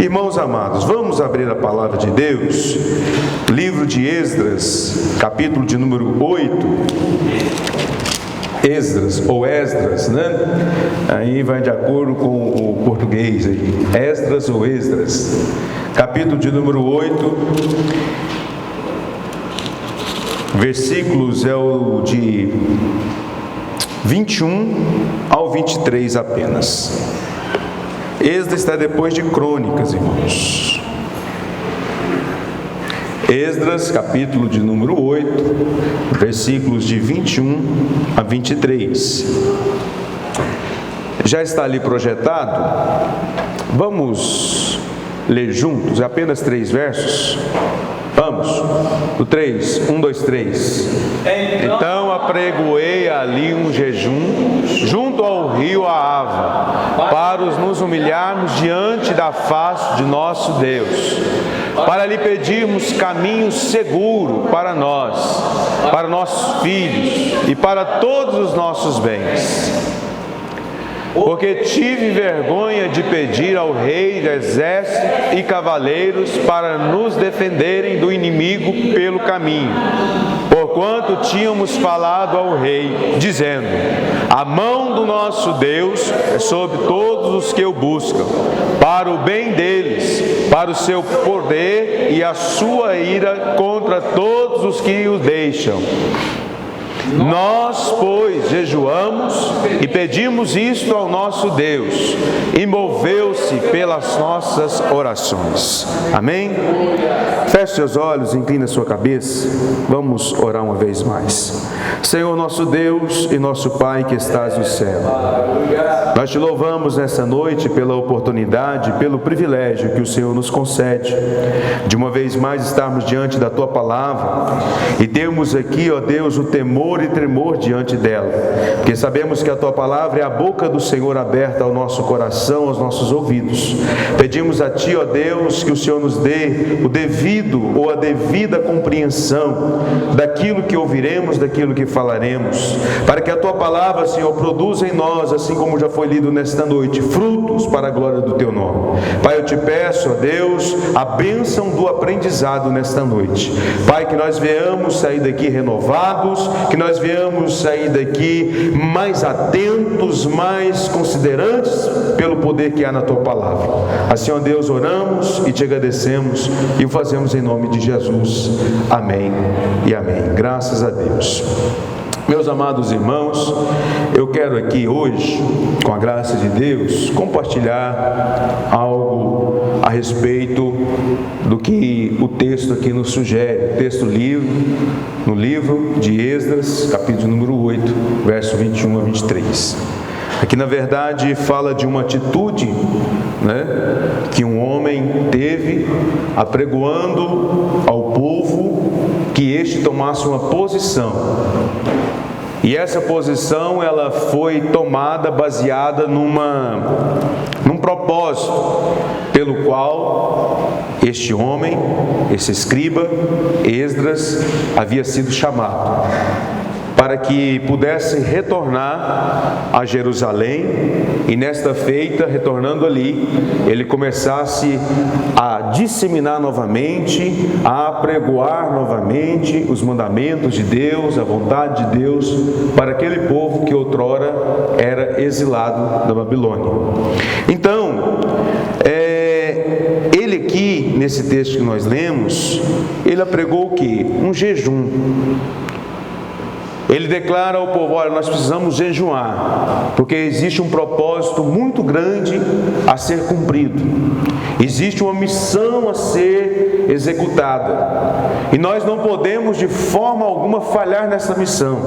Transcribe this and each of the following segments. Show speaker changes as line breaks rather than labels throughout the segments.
Irmãos amados, vamos abrir a palavra de Deus, livro de Esdras, capítulo de número 8. Esdras, ou Esdras, né? Aí vai de acordo com o português aí. Esdras ou Esdras. Capítulo de número 8. Versículos é o de 21 ao 23 apenas. Esdras está depois de Crônicas, irmãos. Esdras, capítulo de número 8, versículos de 21 a 23. Já está ali projetado? Vamos ler juntos, apenas 3 versos. Vamos, o 3, 1, 2, 3. Então apregoei ali um jejum junto ao rio Ahava, para nos humilharmos diante da face de nosso Deus, para lhe pedirmos caminho seguro para nós, para nossos filhos e para todos os nossos bens. Porque tive vergonha de pedir ao rei de exército e cavaleiros para nos defenderem do inimigo pelo caminho, porquanto tínhamos falado ao rei, dizendo: a mão do nosso Deus é sobre todos os que o buscam, para o bem deles, para o seu poder e a sua ira contra todos os que o deixam. Nós, pois, jejuamos e pedimos isto ao nosso Deus, e moveu-se pelas nossas orações. Amém? Feche seus olhos, inclina sua cabeça, vamos orar uma vez mais. Senhor nosso Deus e nosso Pai que estás no céu, nós te louvamos nessa noite pela oportunidade, pelo privilégio que o Senhor nos concede, de uma vez mais estarmos diante da Tua Palavra, e termos aqui, ó Deus, o temor e tremor diante dela, porque sabemos que a Tua Palavra é a boca do Senhor aberta ao nosso coração, aos nossos ouvidos. Pedimos a Ti, ó Deus, que o Senhor nos dê o devido ou a devida compreensão daquilo que ouviremos, daquilo que falaremos, para que a Tua Palavra, Senhor, produza em nós, assim como já foi lido nesta noite, frutos para a glória do Teu nome. Pai, eu te peço, ó Deus, a bênção do aprendizado nesta noite. Pai, que nós venhamos sair daqui renovados, que nós venhamos sair daqui mais atentos, mais considerantes pelo poder que há na Tua Palavra. Assim, ó Deus, oramos e te agradecemos e o fazemos em nome de Jesus. Amém e amém. Graças a Deus. Meus amados irmãos, eu quero aqui hoje, com a graça de Deus, compartilhar algo a respeito do que o texto aqui nos sugere. O texto no livro de Esdras, capítulo número 8, verso 21 a 23. Aqui, na verdade, fala de uma atitude, né, que um homem teve apregoando ao povo que este tomasse uma posição. E essa posição, ela foi tomada baseada num propósito pelo qual este homem, esse escriba, Esdras, havia sido chamado, para que pudesse retornar a Jerusalém, e nesta feita, retornando ali, ele começasse a disseminar novamente, a apregoar novamente os mandamentos de Deus, a vontade de Deus, para aquele povo que outrora era exilado da Babilônia. Então, ele aqui, nesse texto que nós lemos, ele apregou o quê? Um jejum. Ele declara ao povo: olha, nós precisamos jejuar, porque existe um propósito muito grande a ser cumprido. Existe uma missão a ser executada. E nós não podemos de forma alguma falhar nessa missão.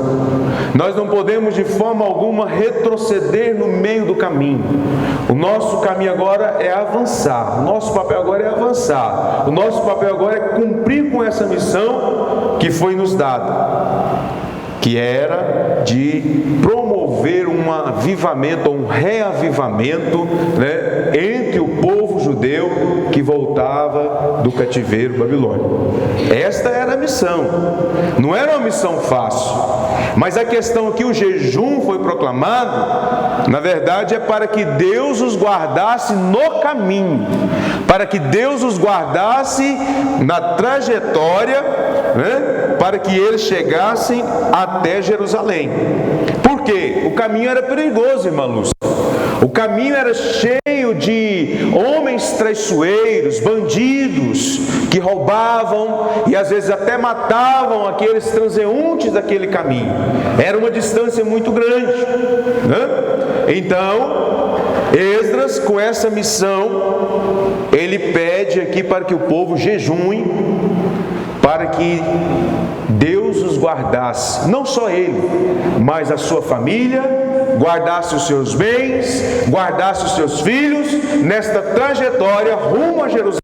Nós não podemos de forma alguma retroceder no meio do caminho. O nosso caminho agora é avançar. O nosso papel agora é avançar. O nosso papel agora é cumprir com essa missão que foi nos dada, que era de promover um avivamento, um reavivamento, né, entre o povo judeu que voltava do cativeiro babilônico. Esta era a missão. Não era uma missão fácil, mas a questão que o jejum foi proclamado, na verdade, é para que Deus os guardasse no caminho, para que Deus os guardasse na trajetória, né, para que eles chegassem até Jerusalém. Por quê? O caminho era perigoso, irmã Lúcia. O caminho era cheio de homens traiçoeiros, bandidos, que roubavam e às vezes até matavam aqueles transeuntes daquele caminho. Era uma distância muito grande, né? Então, Esdras, com essa missão, ele pede aqui para que o povo jejue, para que Deus os guardasse, não só ele, mas a sua família, guardasse os seus bens, guardasse os seus filhos, nesta trajetória rumo a Jerusalém.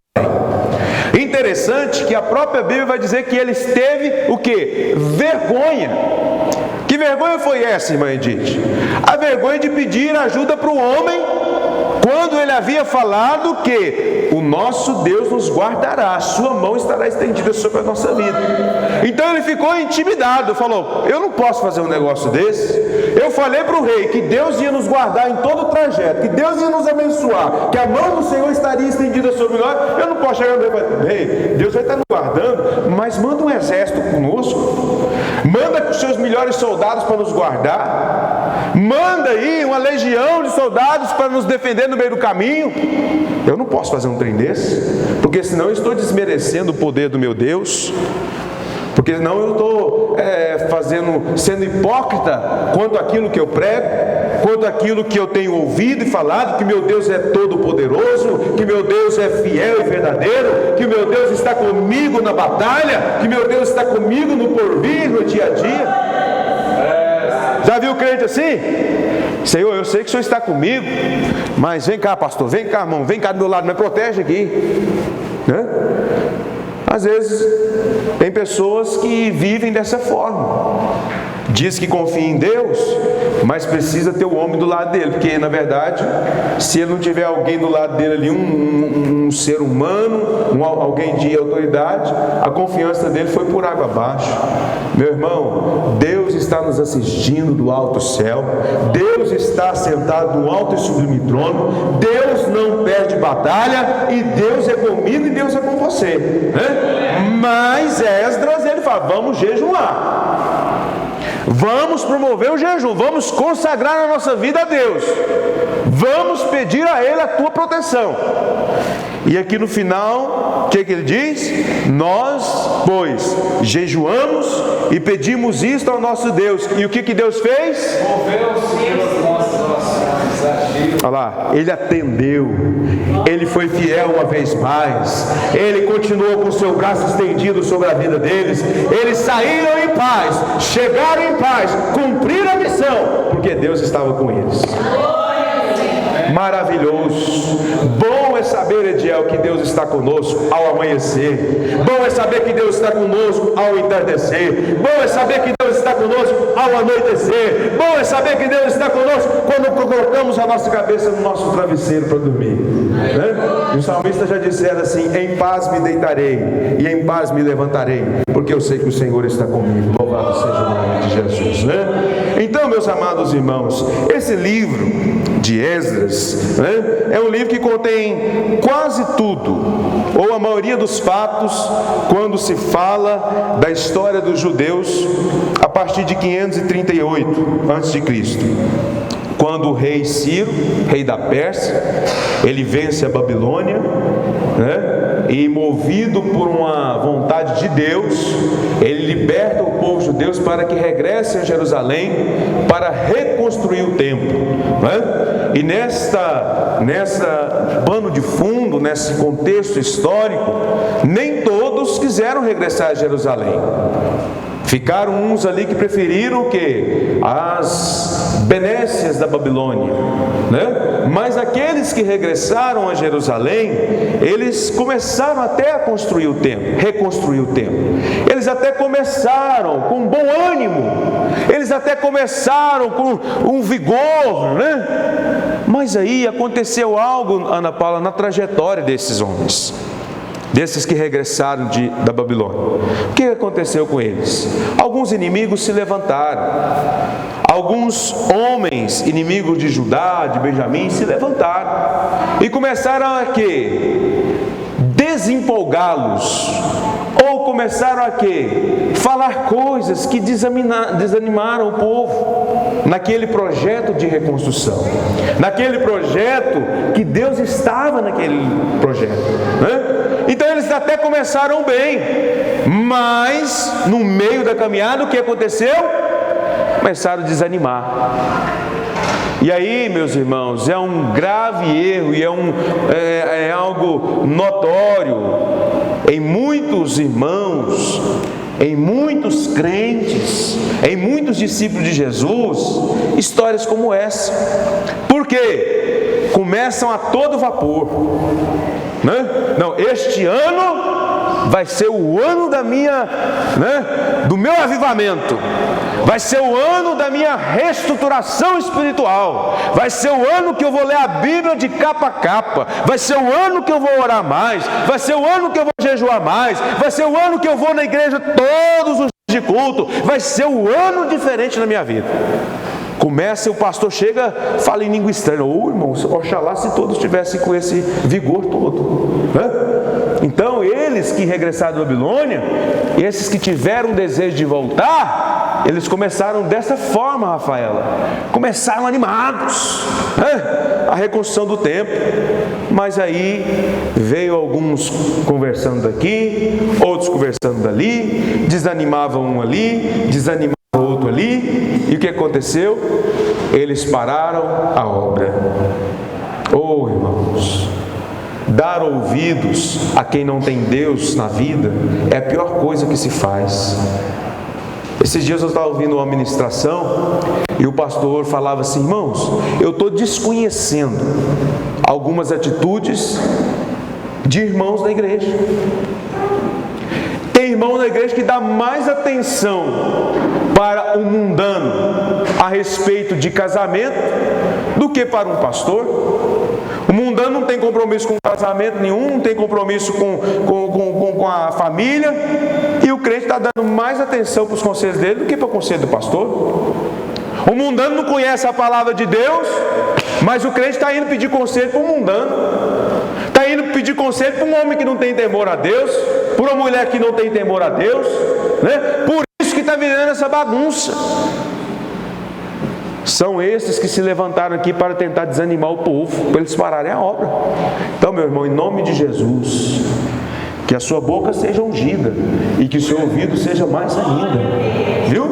Interessante que a própria Bíblia vai dizer que ele teve o quê? Vergonha. Que vergonha foi essa, irmã Edith? A vergonha de pedir ajuda para o homem, quando ele havia falado que o nosso Deus nos guardará, a sua mão estará estendida sobre a nossa vida. Então ele ficou intimidado, falou: eu não posso fazer um negócio desse. Eu falei para o rei que Deus ia nos guardar em todo o trajeto, que Deus ia nos abençoar, que a mão do Senhor estaria estendida sobre nós. Eu não posso chegar no rei e falar: rei, Deus vai estar nos guardando, mas manda um exército conosco, manda os seus melhores soldados para nos guardar, manda aí uma legião de soldados para nos defender no meio do caminho. Eu não posso fazer um trem desse, porque senão eu estou desmerecendo o poder do meu Deus, porque senão eu estou sendo hipócrita quanto àquilo que eu prego, quanto àquilo que eu tenho ouvido e falado, que meu Deus é todo poderoso, que meu Deus é fiel e verdadeiro, que meu Deus está comigo na batalha, que meu Deus está comigo no porvir, no dia a dia. Já viu o crente assim? Senhor, eu sei que o Senhor está comigo, mas vem cá, pastor, vem cá, irmão, vem cá do meu lado, me protege aqui, né? Às vezes tem pessoas que vivem dessa forma, diz que confia em Deus, mas precisa ter o homem do lado dele, porque na verdade, se ele não tiver alguém do lado dele ali, um ser humano, alguém de autoridade, a confiança dele foi por água abaixo. Meu irmão, Deus está nos assistindo do alto céu, Deus está sentado no alto e sublime trono, Deus não perde batalha, e Deus é comigo e Deus é com você, né? Mas Esdras, ele fala: vamos jejuar, vamos promover o jejum, vamos consagrar a nossa vida a Deus, vamos pedir a Ele a tua proteção. E aqui no final, o que ele diz? Nós, pois, jejuamos e pedimos isto ao nosso Deus. E o que Deus fez?
Moveu-se as nossas orações.
Olha lá, Ele atendeu, Ele foi fiel uma vez mais, Ele continuou com o seu braço estendido sobre a vida deles. Eles saíram em paz, chegaram em paz, cumpriram a missão, porque Deus estava com eles. Maravilhoso. Bom é saber, Ediel, que Deus está conosco ao amanhecer. Bom é saber que Deus está conosco ao entardecer. Bom é saber que Deus está conosco ao anoitecer. Bom é saber que Deus está conosco quando colocamos a nossa cabeça no nosso travesseiro para dormir, né? E o salmista já dissera assim: em paz me deitarei e em paz me levantarei, porque eu sei que o Senhor está comigo. Louvado seja o nome de Jesus, né? Então, meus amados irmãos, esse livro de Esdras, né, é um livro que contém quase tudo, ou a maioria dos fatos, quando se fala da história dos judeus a partir de 538 a.C., quando o rei Ciro, rei da Pérsia, ele vence a Babilônia, né? E movido por uma vontade de Deus, ele liberta o povo judeu para que regresse a Jerusalém para reconstruir o templo, né? E nessa pano de fundo, nesse contexto histórico, nem todos quiseram regressar a Jerusalém. Ficaram uns ali que preferiram o quê? As benécias da Babilônia, né? Mas aqueles que regressaram a Jerusalém, eles começaram até a construir o templo, reconstruir o templo. Eles até começaram com bom ânimo, eles até começaram com um vigor, né? Mas aí aconteceu algo, Ana Paula, na trajetória desses homens, desses que regressaram da Babilônia. O que aconteceu com eles? Alguns inimigos se levantaram. Alguns homens, inimigos de Judá, de Benjamim, se levantaram. E começaram a quê? Desempolgá-los. Ou começaram a quê? Falar coisas que desanimaram o povo naquele projeto de reconstrução, naquele projeto que Deus estava naquele projeto, né? Então eles até começaram bem, mas no meio da caminhada o que aconteceu? Começaram a desanimar. E aí, meus irmãos, é um grave erro e é algo notório em muitos irmãos, em muitos crentes, em muitos discípulos de Jesus, histórias como essa. Por quê? Começam a todo vapor, né? Não, este ano vai ser o ano da minha, né, do meu avivamento. Vai ser o ano da minha reestruturação espiritual. Vai ser o ano que eu vou ler a Bíblia de capa a capa. Vai ser o ano que eu vou orar mais. Vai ser o ano que eu vou jejuar mais. Vai ser o ano que eu vou na igreja todos os dias de culto. Vai ser o ano diferente na minha vida. Começa e o pastor chega, fala em língua estranha. Ô irmão, oxalá se todos estivessem com esse vigor todo, né? Então eles que regressaram da Babilônia, esses que tiveram desejo de voltar, eles começaram dessa forma, Rafaela. Começaram animados, né? A reconstrução do templo. Mas aí veio alguns conversando daqui, outros conversando dali, desanimavam um ali, desanimavam outro ali. E o que aconteceu? Eles pararam a obra. Oh, irmãos, dar ouvidos a quem não tem Deus na vida é a pior coisa que se faz. Esses dias eu estava ouvindo uma ministração e o pastor falava assim: irmãos, eu estou desconhecendo algumas atitudes de irmãos da igreja. Tem irmão na igreja que dá mais atenção para o mundano a respeito de casamento do que para um pastor. O mundano não tem compromisso com casamento nenhum, não tem compromisso com a família, e o crente está dando mais atenção para os conselhos dele do que para o conselho do pastor. O mundano não conhece a palavra de Deus, mas o crente está indo pedir conselho para o mundano, está indo pedir conselho para um homem que não tem temor a Deus, por uma mulher que não tem temor a Deus, né? Por isso que está virando essa bagunça. São esses que se levantaram aqui para tentar desanimar o povo, para eles pararem a obra. Então, meu irmão, em nome de Jesus, que a sua boca seja ungida e que o seu ouvido seja mais ainda, viu?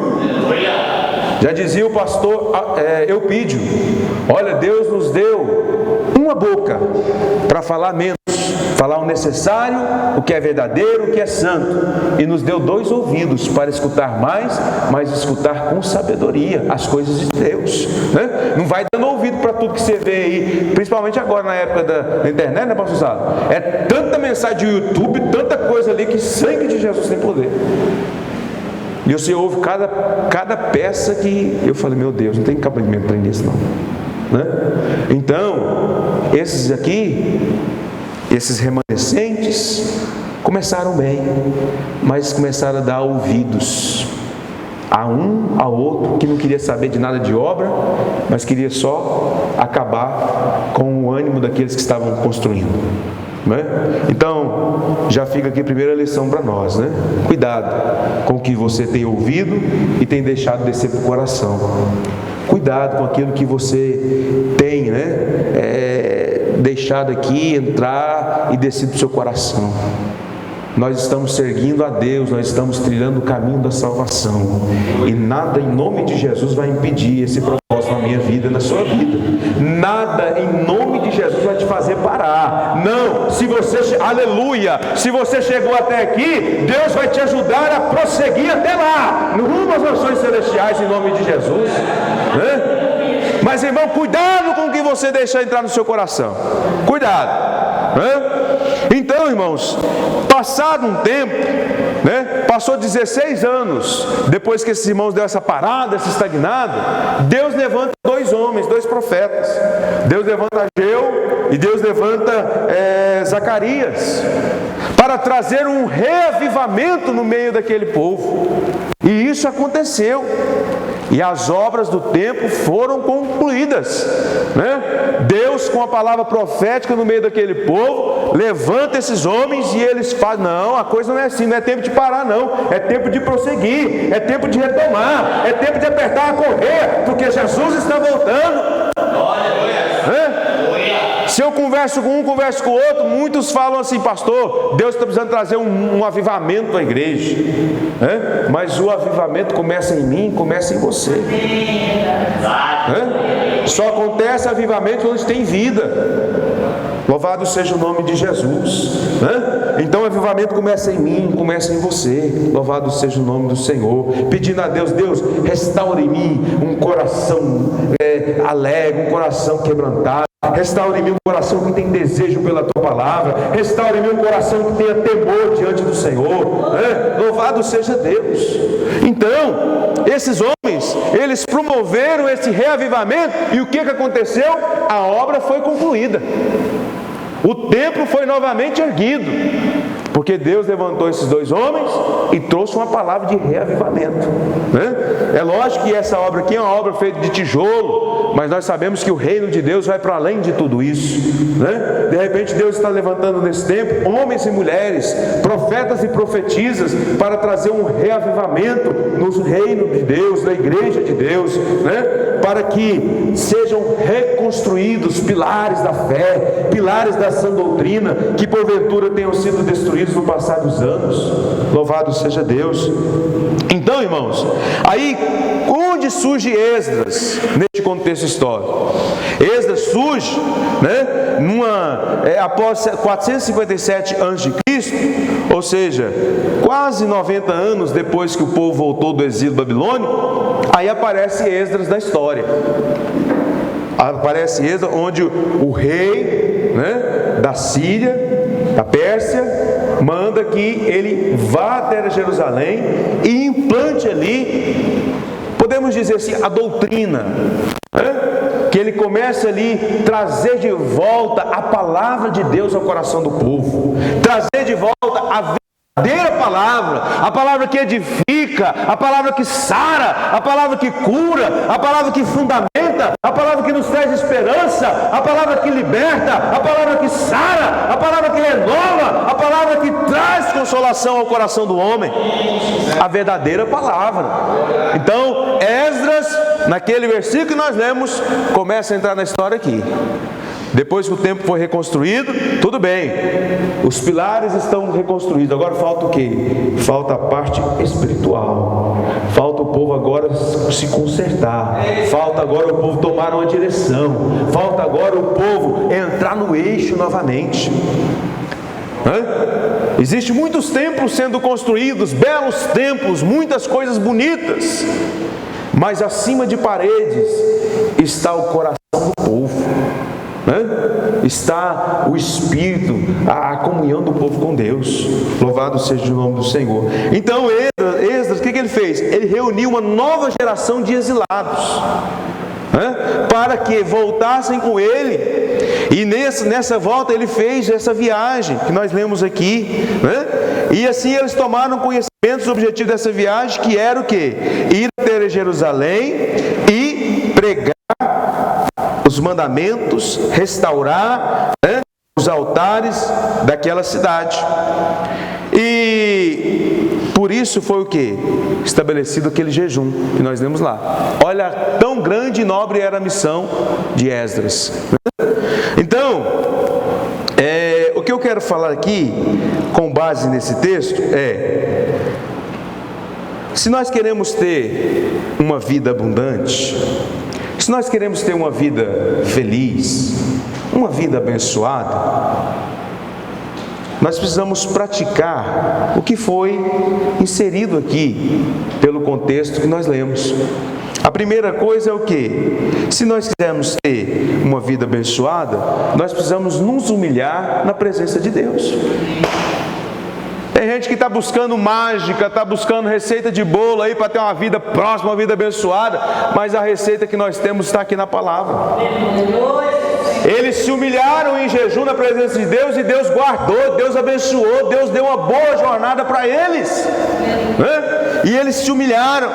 Já dizia o pastor Eupídio: olha, Deus nos deu uma boca para falar menos, falar o necessário, o que é verdadeiro, o que é santo, e nos deu 2 ouvidos para escutar mais, mas escutar com sabedoria as coisas de Deus, né? Não vai dando ouvido para tudo que você vê aí, principalmente agora na época da internet, né, pastor Sado? É tanta mensagem de YouTube, tanta coisa ali, que sangue de Jesus tem poder. E você ouve cada peça que eu falei: meu Deus, não tem cabimento para nisso não, né? Então, esses aqui, esses remanescentes, começaram bem, mas começaram a dar ouvidos a um, ao outro, que não queria saber de nada de obra, mas queria só acabar com o ânimo daqueles que estavam construindo, né? Então, já fica aqui a primeira lição para nós, né? Cuidado com o que você tem ouvido e tem deixado descer para o coração. Cuidado com aquilo que você tem, né, deixado aqui entrar e descer para o seu coração. Nós estamos seguindo a Deus, nós estamos trilhando o caminho da salvação, e nada em nome de Jesus vai impedir esse propósito propósito na minha vida e na sua vida. Nada em nome de Jesus vai te fazer parar. Não, se você, aleluia, se você chegou até aqui, Deus vai te ajudar a prosseguir até lá, no rumo às nações celestiais, em nome de Jesus, né? Mas irmão, cuidado com o que você deixar entrar no seu coração. Cuidado, né? Então, irmãos, passado um tempo, né? Passou 16 anos depois que esses irmãos deram essa parada, essa estagnada. Deus levanta dois homens, dois profetas. Deus levanta Ageu e Deus levanta Zacarias para trazer um reavivamento no meio daquele povo. E isso aconteceu. E as obras do templo foram concluídas, né? Deus, com a palavra profética no meio daquele povo, levanta esses homens e eles fazem: não, a coisa não é assim, não é tempo de parar não, é tempo de prosseguir, é tempo de retomar, é tempo de apertar a correr, porque Jesus está voltando. Se eu converso com um, converso com o outro, muitos falam assim: pastor, Deus está precisando trazer um avivamento à igreja, mas o avivamento começa em mim, começa em você. Só acontece avivamento onde tem vida. Louvado seja o nome de Jesus, Então o avivamento começa em mim, começa em você. Louvado seja o nome do Senhor. Pedindo a Deus: Deus, restaure em mim um coração alegre, um coração quebrantado. Restaure em mim um coração que tem desejo pela Tua palavra. Restaure em mim um coração que tenha temor diante do Senhor, Louvado seja Deus. Então, esses homens, eles promoveram esse reavivamento. E o que aconteceu? A obra foi concluída. O templo foi novamente erguido, porque Deus levantou esses dois homens e trouxe uma palavra de reavivamento, É lógico que essa obra aqui é uma obra feita de tijolo, mas nós sabemos que o reino de Deus vai para além de tudo isso, De repente Deus está levantando nesse tempo homens e mulheres, profetas e profetisas, para trazer um reavivamento no reino de Deus, na igreja de Deus, Para que sejam reconstruídos pilares da fé, pilares da sã doutrina, que porventura tenham sido destruídos no passar dos anos. Louvado seja Deus. Então, irmãos, aí onde surge Esdras neste contexto histórico? Esdras surge, após 457 a.C., ou seja, quase 90 anos depois que o povo voltou do exílio babilônico. Aí aparece Esdras da história. Aparece Esdras, onde o rei, da Síria, da Pérsia, manda que ele vá até Jerusalém e implante ali, podemos dizer assim, a doutrina, que ele começa ali trazer de volta a palavra de Deus ao coração do povo, trazer de volta a verdadeira palavra, a palavra que edifica, a palavra que sara, a palavra que cura, a palavra que fundamenta, a palavra que nos traz esperança, a palavra que liberta, a palavra que sara, a palavra que renova, a palavra que traz consolação ao coração do homem, a verdadeira palavra. Então Esdras, naquele versículo que nós lemos, começa a entrar na história aqui. Depois que o templo foi reconstruído, tudo bem, os pilares estão reconstruídos. Agora falta o quê? Falta a parte espiritual. Falta o povo agora se consertar. Falta agora o povo tomar uma direção. Falta agora o povo entrar no eixo novamente. Existem muitos templos sendo construídos, belos templos, muitas coisas bonitas, mas acima de paredes está o coração do povo. Está o Espírito, a comunhão do povo com Deus. Louvado seja o nome do Senhor. Então Esdras, o que ele fez? Ele reuniu uma nova geração de exilados, para que voltassem com ele. E nessa volta ele fez essa viagem que nós lemos aqui, E assim eles tomaram conhecimento do objetivo dessa viagem, que era o quê? Ir até Jerusalém e pregar os mandamentos, restaurar os altares daquela cidade. E por isso foi o que? Estabelecido aquele jejum que nós lemos lá. Olha, tão grande e nobre era a missão de Esdras. Então, o que eu quero falar aqui, com base nesse texto, se nós queremos ter uma vida abundante, Se nós queremos ter uma vida feliz, uma vida abençoada, nós precisamos praticar o que foi inserido aqui pelo contexto que nós lemos. A primeira coisa é o quê? Se nós quisermos ter uma vida abençoada, nós precisamos nos humilhar na presença de Deus. Tem gente que está buscando mágica, está buscando receita de bolo aí para ter uma vida próxima, uma vida abençoada, mas a receita que nós temos está aqui na palavra. Eles se humilharam em jejum na presença de Deus e Deus guardou, Deus abençoou, Deus deu uma boa jornada para eles, né? E eles se humilharam.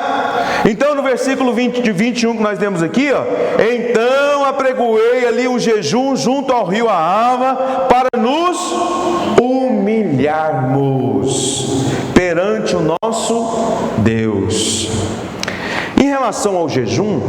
Então no versículo 21 que nós temos aqui, ó, então apregoei ali um jejum junto ao rio Ahava para nos humilharmos perante o nosso Deus. Em relação ao jejum,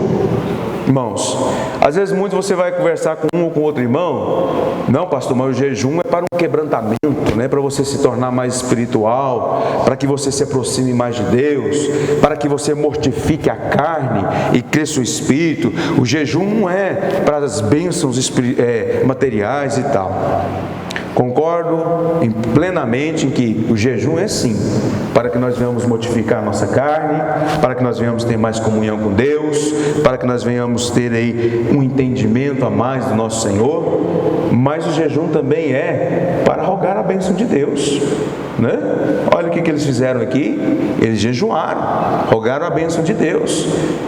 irmãos, às vezes muito você vai conversar com um ou com outro irmão, não pastor, mas o jejum é para um quebrantamento, né? Para você se tornar mais espiritual, para que você se aproxime mais de Deus, para que você mortifique a carne e cresça o espírito. O jejum não é para as bênçãos materiais e tal. Concordo plenamente em que o jejum é sim, para que nós venhamos mortificar a nossa carne, para que nós venhamos ter mais comunhão com Deus, para que nós venhamos ter aí um entendimento a mais do nosso Senhor, mas o jejum também é para rogar a bênção de Deus, né? Olha o que eles fizeram aqui, eles jejuaram, rogaram a bênção de Deus,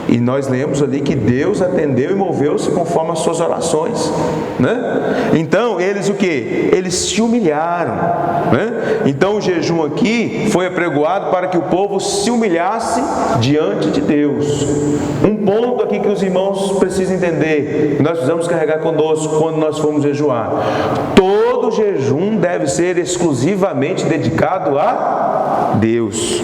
e nós lemos ali que Deus atendeu e moveu-se conforme as suas orações, né? Então eles o que? Eles se humilharam, né? Então o jejum aqui foi apregoado para que o povo se humilhasse diante de Deus. Um ponto aqui que os irmãos precisam entender, que nós precisamos carregar conosco quando nós formos jejuar: todo jejum deve ser exclusivamente dedicado a Deus.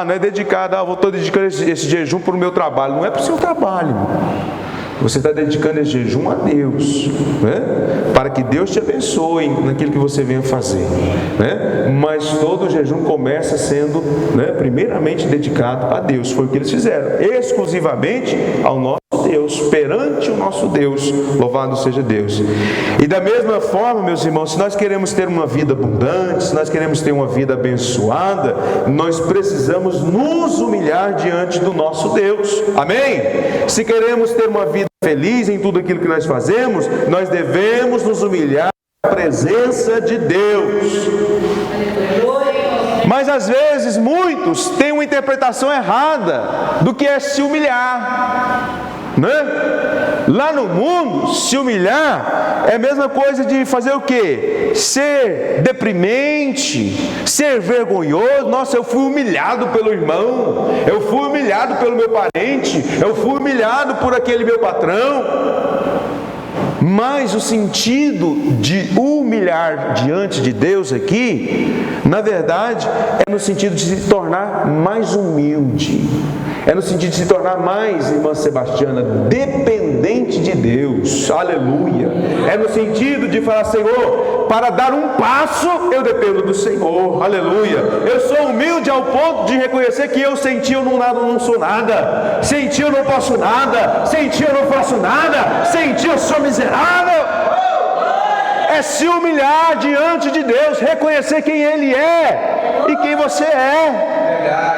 Não é dedicado, estou dedicando esse jejum para o meu trabalho. Não é para o seu trabalho, você está dedicando esse jejum a Deus, né? Para que Deus te abençoe naquilo que você venha fazer, né? Mas todo o jejum começa sendo, né, primeiramente dedicado a Deus. Foi o que eles fizeram, exclusivamente ao nosso Deus, perante o nosso Deus. Louvado seja Deus. E da mesma forma, meus irmãos, se nós queremos ter uma vida abundante, se nós queremos ter uma vida abençoada, nós precisamos nos humilhar diante do nosso Deus. Amém? Se queremos ter uma vida feliz em tudo aquilo que nós fazemos, nós devemos nos humilhar na presença de Deus. Mas às vezes muitos têm uma interpretação errada do que é se humilhar, né? Lá no mundo, se humilhar é a mesma coisa de fazer o quê? Ser deprimente, ser vergonhoso. Nossa, eu fui humilhado pelo irmão, eu fui humilhado pelo meu parente, eu fui humilhado por aquele meu patrão. Mas o sentido de humilhar diante de Deus aqui, na verdade, é no sentido de se tornar mais humilde. É no sentido de se tornar mais, irmã Sebastiana, dependente de Deus. Aleluia. É no sentido de falar: Senhor, para dar um passo, eu dependo do Senhor. Aleluia. Eu sou humilde ao ponto de reconhecer que eu sem Ti eu não sou nada. Sem Ti eu não posso nada. Sem Ti eu não faço nada. Sem Ti eu sou miserável. É se humilhar diante de Deus, reconhecer quem Ele é e quem você é.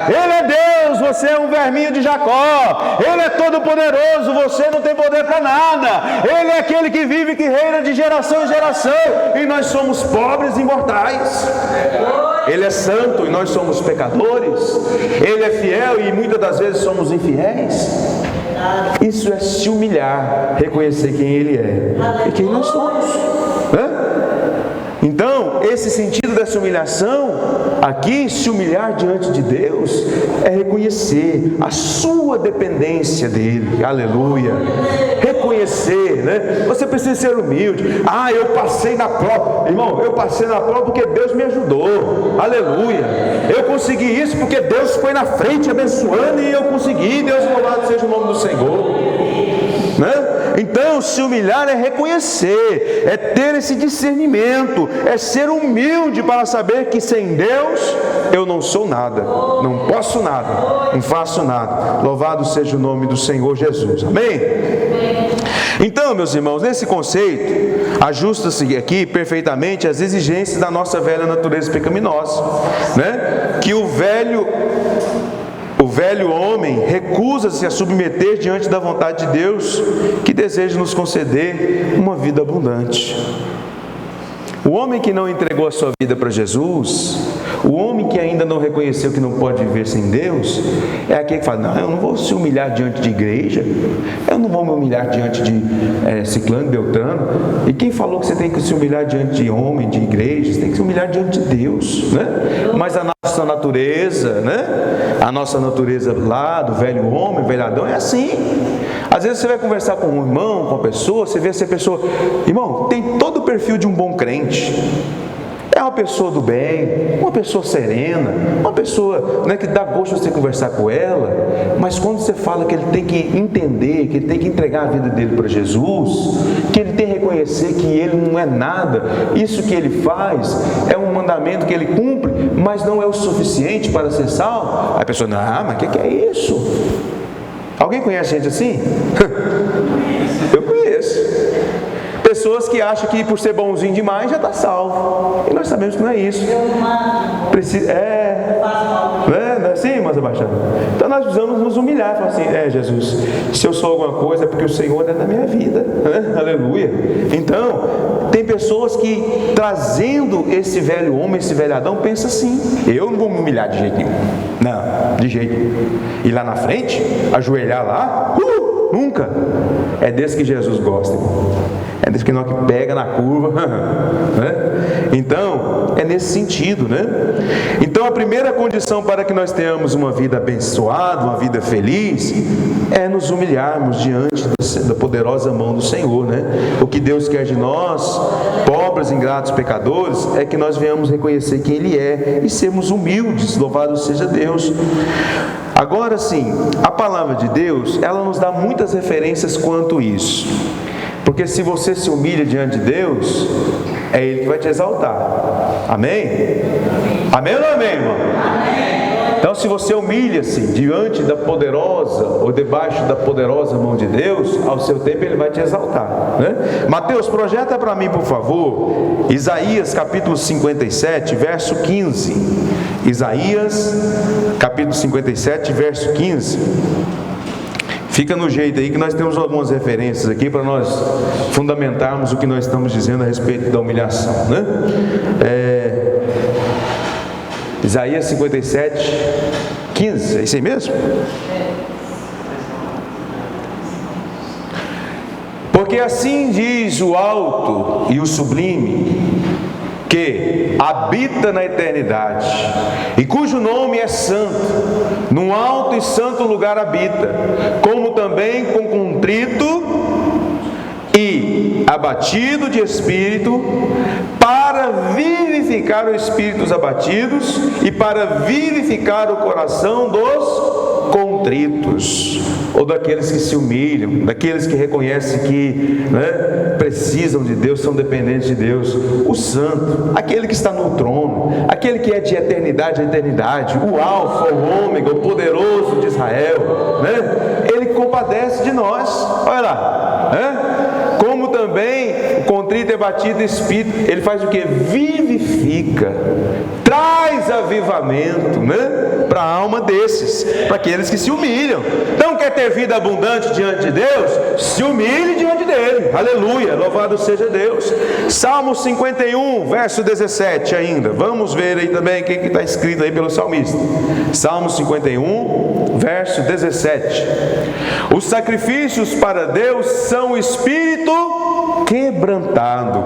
Ele é Deus, você é um verminho de Jacó. Ele é todo poderoso, você não tem poder para nada. Ele é aquele que vive e que reina de geração em geração, e nós somos pobres e mortais. Ele é santo e nós somos pecadores. Ele é fiel e muitas das vezes somos infiéis. Isso é se humilhar, reconhecer quem Ele é e quem nós somos, né? Então, esse sentido dessa humilhação aqui, se humilhar diante de Deus, é reconhecer a sua dependência dEle. Aleluia. Reconhecer, né? Você precisa ser humilde. Eu passei na prova. Irmão, eu passei na prova porque Deus me ajudou. Aleluia. Eu consegui isso porque Deus foi na frente abençoando e eu consegui. Deus louvado seja o nome do Senhor. né? Então, se humilhar é reconhecer, é ter esse discernimento, é ser humilde para saber que sem Deus eu não sou nada, não posso nada, não faço nada. Louvado seja o nome do Senhor Jesus. Amém? Então, meus irmãos, nesse conceito, ajusta-se aqui perfeitamente as exigências da nossa velha natureza pecaminosa, né? Que o velho homem recusa-se a submeter diante da vontade de Deus, que deseja nos conceder uma vida abundante. O homem que não entregou a sua vida para Jesus, o homem que ainda não reconheceu que não pode viver sem Deus, é aquele que fala: não, eu não vou se humilhar diante de igreja, eu não vou me humilhar diante de ciclano, beltrano. E quem falou que você tem que se humilhar diante de homem, de igreja? Você tem que se humilhar diante de Deus, né? Mas a nossa natureza, né? A nossa natureza lá do velho homem, velho Adão, é assim. Às vezes você vai conversar com um irmão, com uma pessoa, você vê essa pessoa, irmão, tem todo o perfil de um bom crente. É uma pessoa do bem, uma pessoa serena, uma pessoa, né, que dá gosto de você conversar com ela, mas quando você fala que ele tem que entender, que ele tem que entregar a vida dele para Jesus, que ele tem que reconhecer que ele não é nada, isso que ele faz é um mandamento que ele cumpre, mas não é o suficiente para ser salvo, a pessoa: não, mas o que é isso? Alguém conhece gente assim? Eu conheço. Pessoas que acham que por ser bonzinho demais já está salvo. E nós sabemos que não é isso. Precisa, não é assim, irmã Sebastião? Então nós precisamos nos humilhar e falar assim: Jesus, se eu sou alguma coisa é porque o Senhor é na minha vida. Aleluia. Então, tem pessoas que, trazendo esse velho homem, esse velho Adão, pensa assim: eu não vou me humilhar de jeito nenhum. Não, de jeito nenhum. E lá na frente, ajoelhar lá, nunca. É desse que Jesus gosta, irmão. É desse que não que pega na curva, né? Então, é nesse sentido, né? Então, a primeira condição para que nós tenhamos uma vida abençoada, uma vida feliz, é nos humilharmos diante da poderosa mão do Senhor, né? O que Deus quer de nós, pobres, ingratos, pecadores, é que nós venhamos reconhecer quem Ele é e sermos humildes. Louvado seja Deus. Agora sim, a palavra de Deus, ela nos dá muitas referências quanto isso. Porque se você se humilha diante de Deus, é Ele que vai te exaltar. Amém? Amém ou não amém, irmão? Amém. Então, se você humilha-se diante da poderosa, ou debaixo da poderosa mão de Deus, ao seu tempo Ele vai te exaltar, né? Mateus, projeta para mim, por favor, Isaías capítulo 57, verso 15. Isaías capítulo 57, verso 15. Fica no jeito aí que nós temos algumas referências aqui para nós fundamentarmos o que nós estamos dizendo a respeito da humilhação, né? Isaías 57, 15, é isso aí mesmo? Porque assim diz o alto e o sublime, que habita na eternidade, e cujo nome é santo, num alto e santo lugar habita, como também com contrito e abatido de espírito, para vivificar o espírito dos abatidos e para vivificar o coração dos contritos, ou daqueles que se humilham, daqueles que reconhecem que, né, precisam de Deus, são dependentes de Deus. O santo, aquele que está no trono, aquele que é de eternidade a eternidade, o alfa, o ômega, o poderoso de Israel, né? Ele compadece de nós. Olha lá, né? Como também o contrito e abatido espírito, ele faz o que? Vivifica, traz avivamento, né, para a alma desses, para aqueles que se humilham. Então, quer ter vida abundante diante de Deus? Se humilhe diante dele. Aleluia, louvado seja Deus. Salmo 51, verso 17 ainda. Vamos ver aí também o que está escrito aí pelo salmista. Salmo 51, verso 17. Os sacrifícios para Deus são o espírito quebrantado.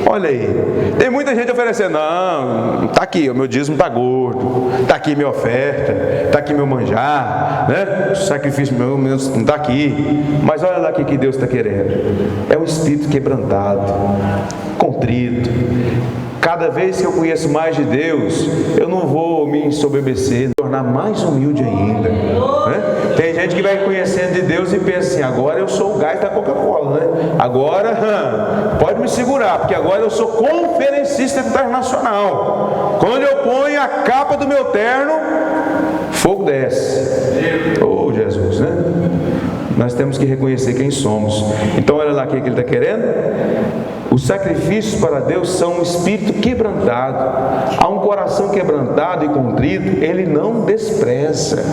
Olha aí, tem muita gente oferecendo: não, está aqui, o meu dízimo está gordo, está aqui minha oferta, está aqui meu manjar, né? O sacrifício meu não está aqui. Mas olha lá o que Deus está querendo: é o espírito quebrantado, contrito. Cada vez que eu conheço mais de Deus, eu não vou me ensoberbecer, me tornar mais humilde ainda, né? Tem gente que vai conhecendo de Deus e pensa assim: agora eu sou o gás da Coca-Cola, né? Agora pode me segurar, porque agora eu sou conferencista internacional. Quando eu ponho a capa do meu terno, fogo desce. Oh, Jesus, né? Nós temos que reconhecer quem somos. Então olha lá o que ele está querendo. Os sacrifícios para Deus são um espírito quebrantado. Há um coração quebrantado e contrito, Ele não despreza,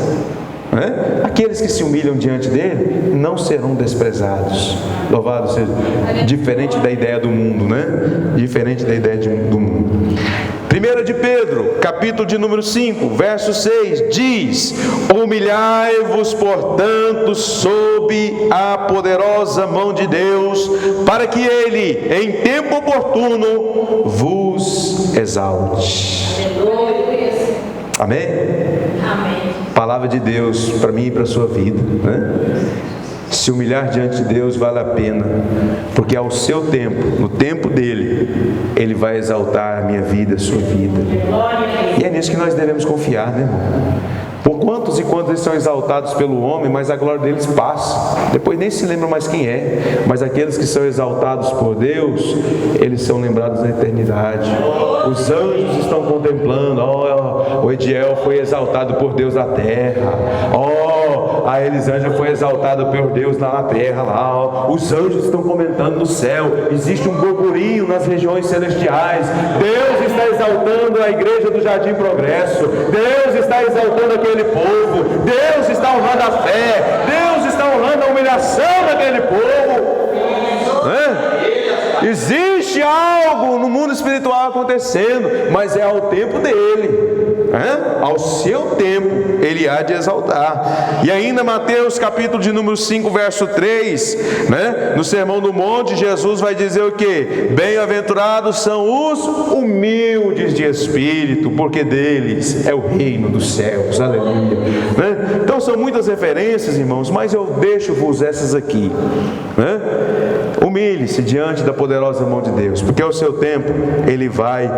né? Aqueles que se humilham diante dele não serão desprezados. Louvado seja. Diferente da ideia do mundo, né? Diferente da ideia do mundo. 1 de Pedro, capítulo de número 5, verso 6, diz: humilhai-vos, portanto, sob a poderosa mão de Deus, para que Ele, em tempo oportuno, vos exalte. Amém?
Amém.
Palavra de Deus para mim e para a sua vida, né? Se humilhar diante de Deus vale a pena, porque ao seu tempo, no tempo dele, Ele vai exaltar a minha vida, a sua vida. E é nisso que nós devemos confiar, né, irmão? Por quantos e quantos eles são exaltados pelo homem, mas a glória deles passa. Depois nem se lembra mais quem é. Mas aqueles que são exaltados por Deus, eles são lembrados na eternidade. Os anjos estão contemplando. Oh, o Ediel foi exaltado por Deus na terra. Oh, a Elisângela foi exaltada por Deus lá na terra. Lá, oh. Os anjos estão comentando no céu. Existe um burburinho nas regiões celestiais. Deus está exaltando a igreja do Jardim Progresso. Deus está exaltando aquele povo. Deus está honrando a fé. Deus está honrando a humilhação daquele povo. Existe algo no mundo espiritual acontecendo, mas é ao tempo dele. Ao seu tempo Ele há de exaltar. E ainda Mateus capítulo de número 5, verso 3, né? No Sermão do Monte, Jesus vai dizer o que? Bem-aventurados são os humildes de espírito, porque deles é o reino dos céus. Aleluia, né? Então são muitas referências, irmãos, mas eu deixo-vos essas aqui, né? Humilhe-se diante da poderosa mão de Deus, porque ao seu tempo Ele vai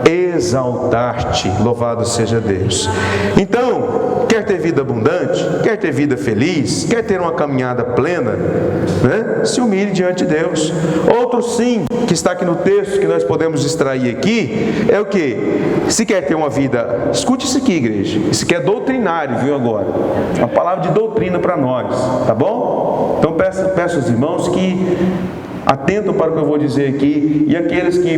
exaltar-te. Louvado seja Deus. Então, quer ter vida abundante, quer ter vida feliz, quer ter uma caminhada plena, né? Se humilhe diante de Deus. Outro sim, que está aqui no texto, que nós podemos extrair aqui, é o que? Se quer ter uma vida, escute isso aqui, igreja, isso aqui é doutrinário, viu agora? Uma palavra de doutrina para nós, tá bom? Então peço aos irmãos que atentam para o que eu vou dizer aqui, e aqueles que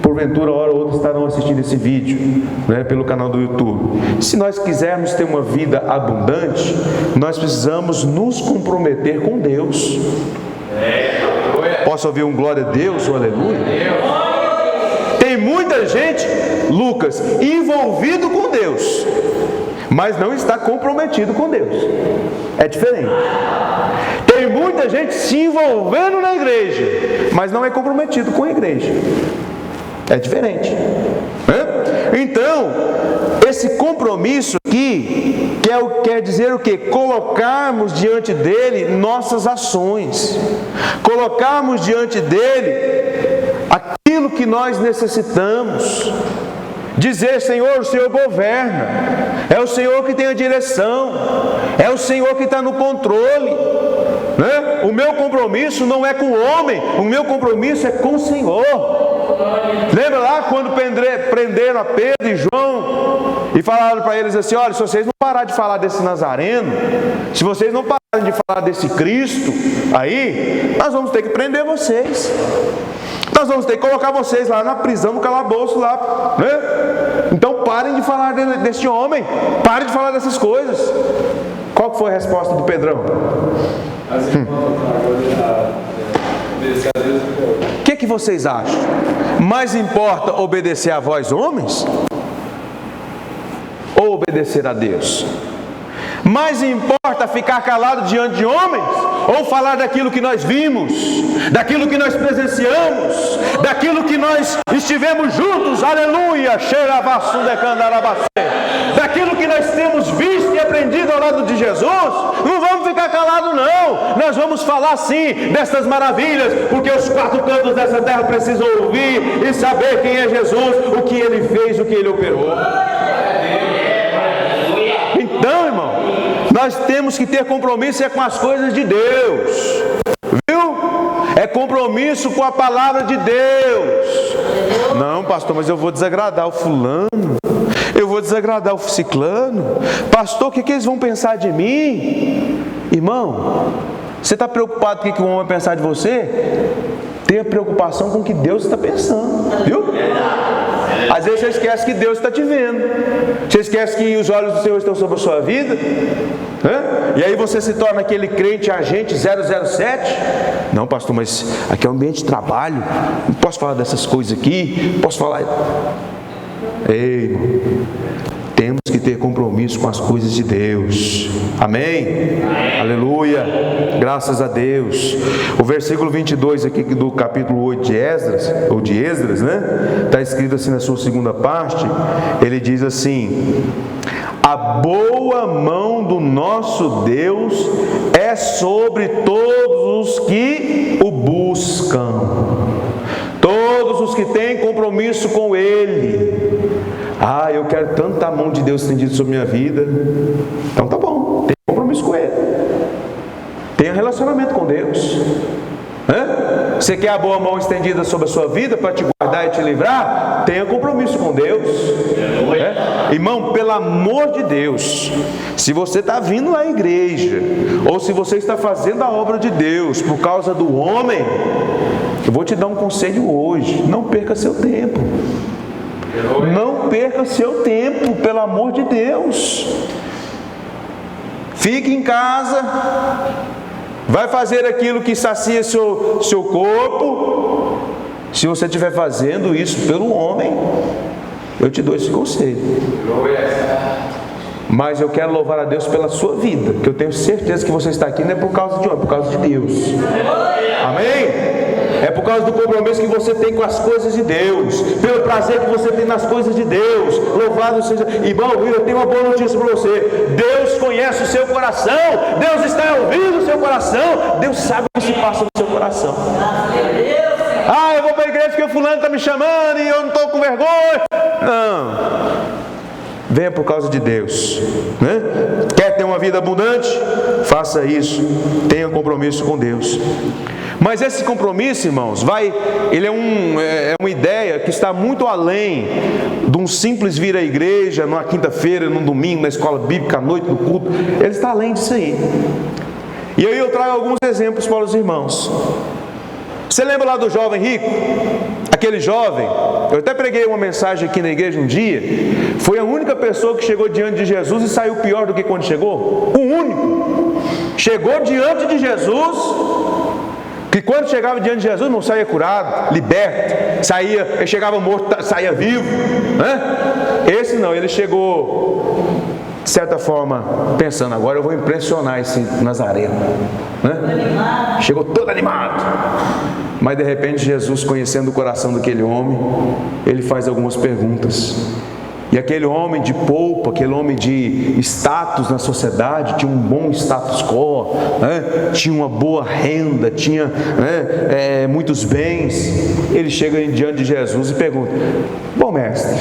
porventura hora ou outra estarão assistindo esse vídeo, né, pelo canal do YouTube. Se nós quisermos ter uma vida abundante, nós precisamos nos comprometer com Deus. Posso ouvir um glória a Deus, um aleluia? Tem muita gente, Lucas, envolvido com Deus, mas não está comprometido com Deus. É diferente. Tem muita gente se envolvendo na igreja, mas não é comprometido com a igreja. É diferente. Então, esse compromisso aqui quer dizer o quê? Colocarmos diante dele nossas ações, colocarmos diante dele aquilo que nós necessitamos. Dizer: Senhor, o Senhor governa, é o Senhor que tem a direção, é o Senhor que está no controle, né? O meu compromisso não é com o homem, o meu compromisso é com o Senhor. Lembra lá quando prenderam a Pedro e João e falaram para eles assim: olha, se vocês não pararem de falar desse Nazareno, se vocês não pararem de falar desse Cristo aí, nós vamos ter que prender vocês. Nós vamos ter que colocar vocês lá na prisão, no calabouço lá, né? Então parem de falar deste homem, parem de falar dessas coisas. Qual foi a resposta do Pedrão? O que vocês acham? Mais importa obedecer a vós, homens? Ou obedecer a Deus? Mais importa ficar calado diante de homens? Ou falar daquilo que nós vimos, daquilo que nós presenciamos, daquilo que nós estivemos juntos, aleluia, daquilo que nós temos visto e aprendido ao lado de Jesus? Não vamos ficar calados não, nós vamos falar sim destas maravilhas, porque os quatro cantos dessa terra precisam ouvir e saber quem é Jesus, o que Ele fez, o que Ele operou. Então, irmão, Nós temos que ter compromisso com as coisas de Deus, viu? É compromisso com a palavra de Deus. Não, pastor, mas eu vou desagradar o fulano, eu vou desagradar o ciclano. Pastor, o que eles vão pensar de mim? Irmão, você está preocupado com o que vão pensar de você? Tenha preocupação com o que Deus está pensando, viu? Às vezes você esquece que Deus está te vendo. Você esquece que os olhos do Senhor estão sobre a sua vida, né? E aí você se torna aquele crente agente 007. Não, pastor, mas aqui é um ambiente de trabalho, não posso falar dessas coisas aqui, não posso falar. Ei, irmão, temos que ter compromisso com as coisas de Deus. Amém? Aleluia. Graças a Deus. O versículo 22 aqui do capítulo 8 de Esdras, né? Está escrito assim na sua segunda parte. Ele diz assim: a boa mão do nosso Deus é sobre todos os que o buscam, todos os que têm compromisso com Ele. Ah, eu quero tanta mão de Deus estendida sobre minha vida. Então tá bom, tenha compromisso com Ele, tenha relacionamento com Deus. Você quer a boa mão estendida sobre a sua vida para te guardar e te livrar? Tenha compromisso com Deus. Irmão, pelo amor de Deus, se você está vindo à igreja, ou se você está fazendo a obra de Deus por causa do homem, eu vou te dar um conselho hoje: não perca seu tempo. Não perca seu tempo, pelo amor de Deus. Fique em casa, vai fazer aquilo que sacia seu corpo. Se você estiver fazendo isso pelo homem, eu te dou esse conselho. Mas eu quero louvar a Deus pela sua vida, que eu tenho certeza que você está aqui não é por causa de homem, é por causa de Deus. Amém? É por causa do compromisso que você tem com as coisas de Deus, pelo prazer que você tem nas coisas de Deus. Louvado seja. Irmão, eu tenho uma boa notícia para você: Deus conhece o seu coração, Deus está ouvindo o seu coração, Deus sabe o que se passa no seu coração. Ah, eu vou para a igreja porque o fulano está me chamando e eu não estou com vergonha. Não, venha por causa de Deus, né? Quer ter uma vida abundante? Faça isso, tenha compromisso com Deus. Mas esse compromisso, irmãos, ele é uma ideia que está muito além de um simples vir à igreja numa quinta-feira, num domingo, na escola bíblica, à noite, no culto. Ele está além disso aí. E aí eu trago alguns exemplos para os irmãos. Você lembra lá do jovem rico? Aquele jovem, eu até preguei uma mensagem aqui na igreja um dia. Foi a única pessoa que chegou diante de Jesus e saiu pior do que quando chegou. O único. Chegou diante de Jesus, que quando chegava diante de Jesus não saía curado, liberto, ele chegava morto, saía vivo, né? Esse não, ele chegou de certa forma pensando: agora eu vou impressionar esse Nazareno, né? Chegou todo animado. Mas de repente Jesus, conhecendo o coração daquele homem, ele faz algumas perguntas. E aquele homem de polpa, aquele homem de status na sociedade, tinha um bom status quo, né? Tinha uma boa renda, tinha, né, muitos bens. Ele chega diante de Jesus e pergunta: bom mestre,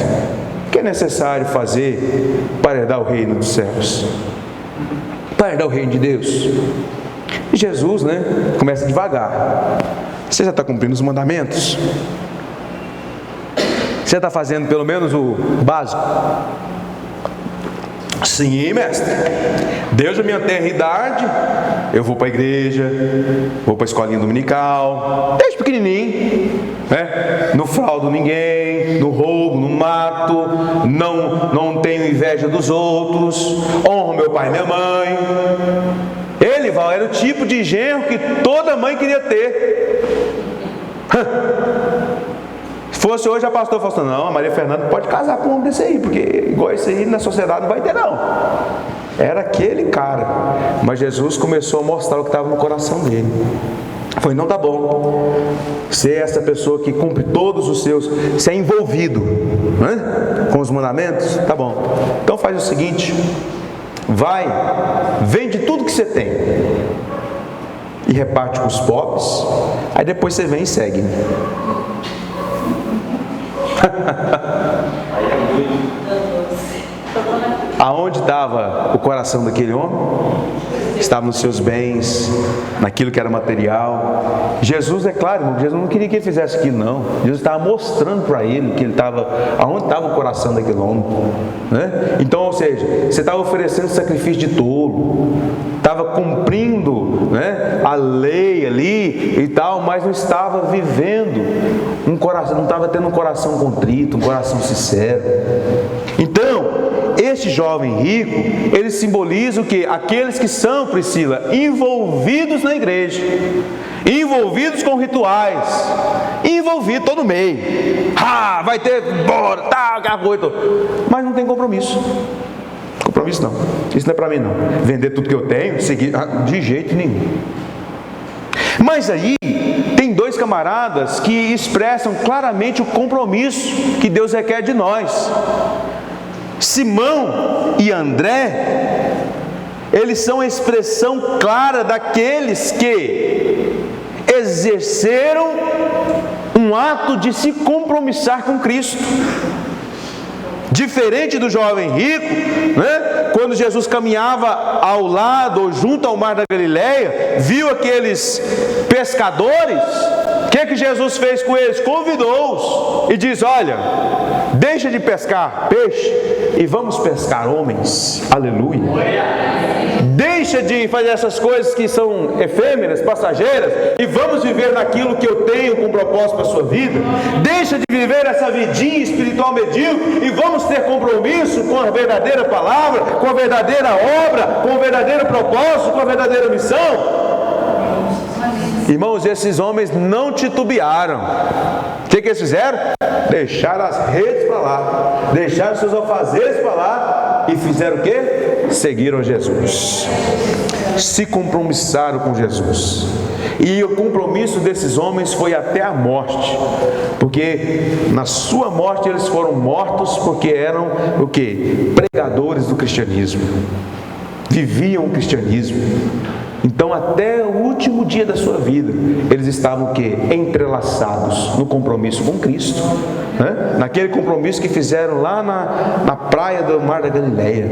o que é necessário fazer para herdar o reino dos céus? Para herdar o reino de Deus? E Jesus, né, começa devagar: você já está cumprindo os mandamentos? Você está fazendo pelo menos o básico? Sim, mestre. Desde a minha tenra idade, eu vou para a igreja, vou para a escolinha dominical, desde pequenininho, né? Não fraudo ninguém, não roubo, não mato, não tenho inveja dos outros, honro meu pai e minha mãe. Ele, Val, era o tipo de genro que toda mãe queria ter. Se fosse hoje, a pastora falou assim: não, a Maria Fernanda pode casar com um homem desse aí, porque igual esse aí na sociedade não vai ter não. Era aquele cara. Mas Jesus começou a mostrar o que estava no coração dele. Foi: não, tá bom, você é essa pessoa que cumpre todos os seus, você é envolvido, né, com os mandamentos, tá bom. Então faz o seguinte: vai, vende tudo que você tem e reparte com os pobres, aí depois você vem e segue. Aonde estava o coração daquele homem? Estava nos seus bens, naquilo que era material. Jesus, é claro, irmão, Jesus não queria que ele fizesse aquilo, não. Jesus estava mostrando para ele que ele estava, aonde estava o coração daquele homem, né? Então, ou seja, você estava oferecendo sacrifício de tolo, estava cumprindo, né, a lei ali e tal, mas não estava vivendo um coração, não estava tendo um coração contrito, um coração sincero. Então, este jovem rico, ele simboliza o quê? Aqueles que são, Priscila, envolvidos na igreja, envolvidos com rituais, envolvidos todo meio. Ah, vai ter, bora, tá, aquela coisa. Mas não tem compromisso. Compromisso não. Isso não é para mim não. Vender tudo que eu tenho, seguir, de jeito nenhum. Mas aí tem dois camaradas que expressam claramente o compromisso que Deus requer de nós. Simão e André, eles são a expressão clara daqueles que exerceram um ato de se compromissar com Cristo. Diferente do jovem rico, né? Quando Jesus caminhava ao lado ou junto ao mar da Galileia, viu aqueles pescadores, o que Jesus fez com eles? Convidou-os e diz: olha, deixa de pescar peixe e vamos pescar homens. Aleluia. Deixa de fazer essas coisas que são efêmeras, passageiras, e vamos viver naquilo que eu tenho com propósito para a sua vida. Deixa de viver essa vidinha espiritual medíocre e vamos ter compromisso com a verdadeira palavra, com a verdadeira obra, com o verdadeiro propósito, com a verdadeira missão. Irmãos, esses homens não titubearam. O que eles fizeram? Deixaram as redes para lá, deixaram seus afazeres para lá e fizeram o quê? Seguiram Jesus, se compromissaram com Jesus. E o compromisso desses homens foi até a morte, porque na sua morte eles foram mortos porque eram o quê? Pregadores do cristianismo, viviam o cristianismo. Então até o último dia da sua vida eles estavam o quê? Entrelaçados no compromisso com Cristo, né? Naquele compromisso que fizeram lá na praia do mar da Galileia.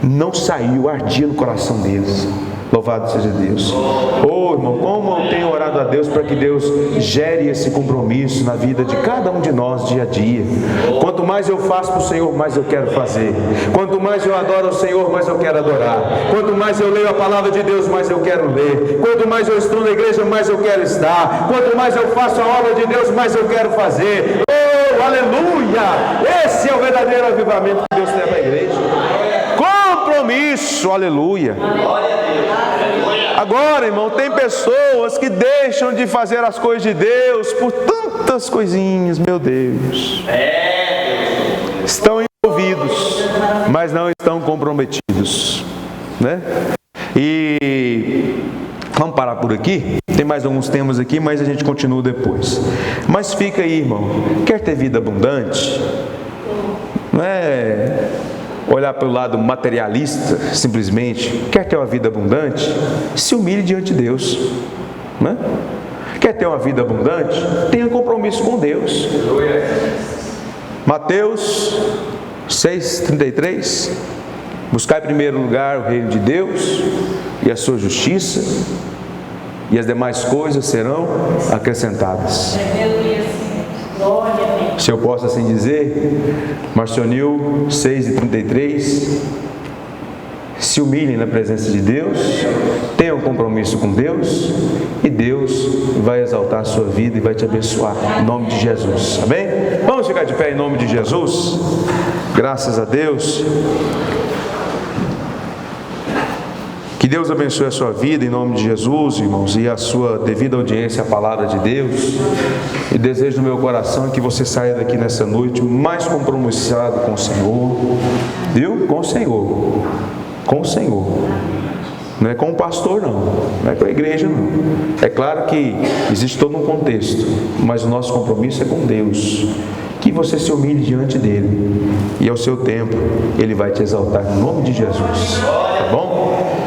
Não saiu, ardia no coração deles. Louvado seja Deus. Oh, irmão, como eu tenho orado a Deus para que Deus gere esse compromisso na vida de cada um de nós dia a dia. Quanto mais eu faço para o Senhor, mais eu quero fazer. Quanto mais eu adoro o Senhor, mais eu quero adorar. Quanto mais eu leio a palavra de Deus, mais eu quero ler. Quanto mais eu estou na igreja, mais eu quero estar. Quanto mais eu faço a obra de Deus, mais eu quero fazer. Oh, aleluia! Esse é o verdadeiro avivamento que Deus tem para a igreja. Compromisso, aleluia. Agora, irmão, tem pessoas que deixam de fazer as coisas de Deus por tantas coisinhas, meu Deus. Estão envolvidos, mas não estão comprometidos, né? E vamos parar por aqui. Tem mais alguns temas aqui, mas a gente continua depois. Mas fica aí, irmão. Quer ter vida abundante? Não é olhar pelo lado materialista, simplesmente. Quer ter uma vida abundante? Se humilhe diante de Deus, né? Quer ter uma vida abundante? Tenha compromisso com Deus. Mateus 6,33. Buscar em primeiro lugar o reino de Deus e a sua justiça, e as demais coisas serão acrescentadas. Se eu posso assim dizer, Marcionil 6,33, se humilhem na presença de Deus, tenham um compromisso com Deus, e Deus vai exaltar a sua vida e vai te abençoar, em nome de Jesus, amém? Vamos ficar de pé em nome de Jesus, graças a Deus. Que Deus abençoe a sua vida em nome de Jesus, irmãos, e a sua devida audiência à palavra de Deus. E desejo no meu coração que você saia daqui nessa noite mais compromissado com o Senhor, viu? Com o Senhor, com o Senhor. Não é com o pastor não é com a igreja não. É claro que existe todo um contexto, mas o nosso compromisso é com Deus. Que você se humilhe diante dele, e ao seu tempo Ele vai te exaltar em nome de Jesus, tá bom?